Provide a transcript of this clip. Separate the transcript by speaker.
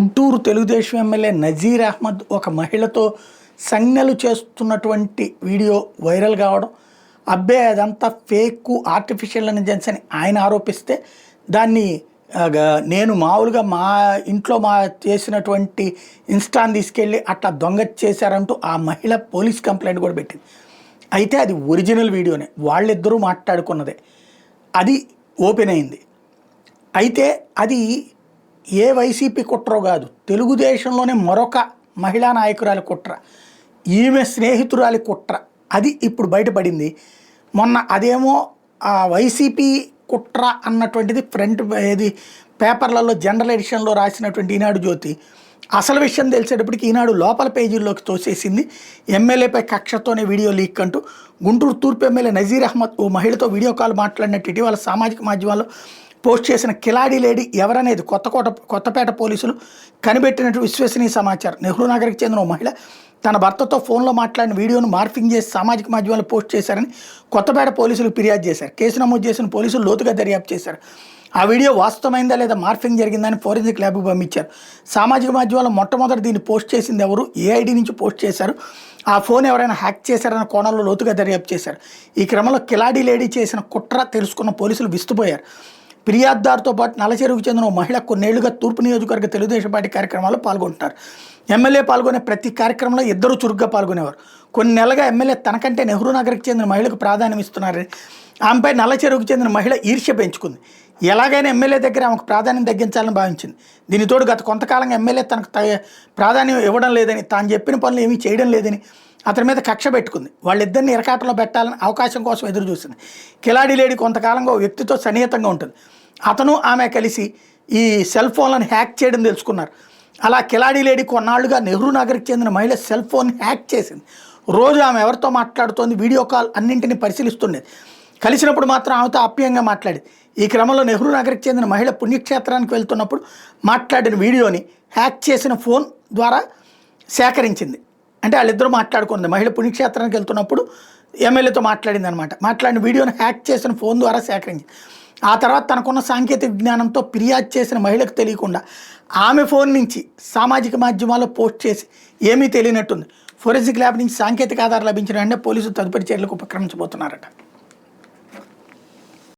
Speaker 1: Guntur Telugu Desam MLA Nazir Ahmed ఒక మహిళతో సంజ్ఞలు చేస్తున్నటువంటి వీడియో వైరల్ కావడం, అబ్బే అదంతా ఫేక్ ఆర్టిఫిషియల్ ఇంటెలిజెన్స్ అని ఆయన ఆరోపిస్తే దాన్ని నేను మామూలుగా మా ఇంట్లో చేసినటువంటి ఇన్స్టాని తీసుకెళ్ళి అట్లా దొంగ చేశారంటూ ఆ మహిళ పోలీస్ కంప్లైంట్ కూడా పెట్టింది. అయితే అది ఒరిజినల్ వీడియోనే, వాళ్ళిద్దరూ మాట్లాడుకున్నదే, అది ఓపెన్ అయింది. అయితే అది ఏ వైసీపీ కుట్రో కాదు, తెలుగుదేశంలోనే మరొక మహిళా నాయకురాలి కుట్ర, ఈమె స్నేహితురాలి కుట్ర, అది ఇప్పుడు బయటపడింది. మొన్న అదేమో ఆ వైసీపీ కుట్ర అన్నటువంటిది ఫ్రంట్ ఏది పేపర్లలో జనరల్ ఎడిషన్లో రాసినటువంటి ఈనాడు జ్యోతి అసలు విషయం తెలిసేటప్పటికి ఈనాడు లోపల పేజీల్లోకి తోసేసింది. ఎమ్మెల్యేపై కక్షతోనే వీడియో లీక్ అంటూ గుంటూరు తూర్పు ఎమ్మెల్యే నజీర్ అహ్మద్ ఓ మహిళతో వీడియో కాల్ మాట్లాడినట్టు ఇటీవల సామాజిక మాధ్యమాల్లో పోస్ట్ చేసిన కిలాడి లేడీ ఎవరనేది కొత్తపేట పోలీసులు కనిపెట్టినట్టు విశ్వసనీయ సమాచారం. నెహ్రూ నగర్కి చెందిన ఓ మహిళ తన భర్తతో ఫోన్లో మాట్లాడిన వీడియోను మార్ఫింగ్ చేసి సామాజిక మాధ్యమాల్లో పోస్ట్ చేశారని కొత్తపేట పోలీసులు ఫిర్యాదు చేశారు. కేసు నమోదు చేసిన పోలీసులు లోతుగా దర్యాప్తు చేశారు. ఆ వీడియో వాస్తవమైందా లేదా మార్ఫింగ్ జరిగిందని ఫోరెన్సిక్ ల్యాబ్కు పంపించారు. సామాజిక మాధ్యమాల్లో మొట్టమొదటి దీన్ని పోస్ట్ చేసింది ఎవరు, ఏ ఐడి నుంచి పోస్ట్ చేశారు, ఆ ఫోన్ ఎవరైనా హ్యాక్ చేశారన్న కోణంలో లోతుగా దర్యాప్తు చేశారు. ఈ క్రమంలో కిలాడి లేడీ చేసిన కుట్ర తెలుసుకున్న పోలీసులు విస్తుపోయారు. ఫిర్యాదుదారుతో పాటు నల్లచెరువుకు చెందిన ఓ మహిళ కొన్నేళ్లుగా తూర్పు నియోజకవర్గ తెలుగుదేశం పార్టీ కార్యక్రమాల్లో పాల్గొంటున్నారు. ఎమ్మెల్యే పాల్గొనే ప్రతి కార్యక్రమంలో ఇద్దరు చురుగ్గా పాల్గొనేవారు. కొన్ని నెలలుగా ఎమ్మెల్యే తనకంటే నెహ్రూ నగర్కి చెందిన మహిళకు ప్రాధాన్యం ఇస్తున్నారని ఆమెపై నల్లచెరువుకు చెందిన మహిళ ఈర్ష్య పెంచుకుంది. ఎలాగైనా ఎమ్మెల్యే దగ్గర ఆమెకు ప్రాధాన్యం తగ్గించాలని భావించింది. దీనితోడు గత కొంతకాలంగా ఎమ్మెల్యే తనకు ప్రాధాన్యం ఇవ్వడం లేదని, తాను చెప్పిన పనులు ఏమీ చేయడం లేదని అతని మీద కక్ష పెట్టుకుంది. వాళ్ళిద్దరిని ఇరకాటంలో పెట్టాలని అవకాశం కోసం ఎదురు చూసింది. కిలాడి లేడీ కొంతకాలంగా ఓ వ్యక్తితో సన్నిహితంగా ఉంటుంది. అతను ఆమె కలిసి ఈ సెల్ ఫోన్లను హ్యాక్ చేయడం తెలుసుకున్నారు. అలా కిలాడి లేడీ కొన్నాళ్లుగా నెహ్రూ నగర్కి చెందిన మహిళ సెల్ ఫోన్ హ్యాక్ చేసింది. రోజు ఆమె ఎవరితో మాట్లాడుతోంది, వీడియో కాల్ అన్నింటినీ పరిశీలిస్తుండేది. కలిసినప్పుడు మాత్రం ఆమెతో ఆప్యాయంగా మాట్లాడేది. ఈ క్రమంలో నెహ్రూ నగర్కి చెందిన మహిళ పుణ్యక్షేత్రానికి వెళ్తున్నప్పుడు మాట్లాడిన వీడియోని హ్యాక్ చేసిన ఫోన్ ద్వారా సేకరించింది. అంటే వాళ్ళిద్దరూ మాట్లాడుకుంది. మహిళ పుణ్యక్షేత్రానికి వెళ్తున్నప్పుడు ఎమ్మెల్యేతో మాట్లాడింది అనమాట. మాట్లాడిన వీడియోని హ్యాక్ చేసిన ఫోన్ ద్వారా సేకరించింది. ఆ తర్వాత తనకున్న సాంకేతిక జ్ఞానంతో ఫిర్యాదు చేసిన మహిళకు తెలియకుండా ఆమె ఫోన్ నుంచి సామాజిక మాధ్యమాల్లో పోస్ట్ చేసి ఏమీ తెలియనట్టుంది. ఫోరెన్సిక్ ల్యాబ్ నుంచి సాంకేతిక ఆధారం లభించిన వెంటనే పోలీసులు తదుపరి చర్యలకు ఉపక్రమించబోతున్నారట.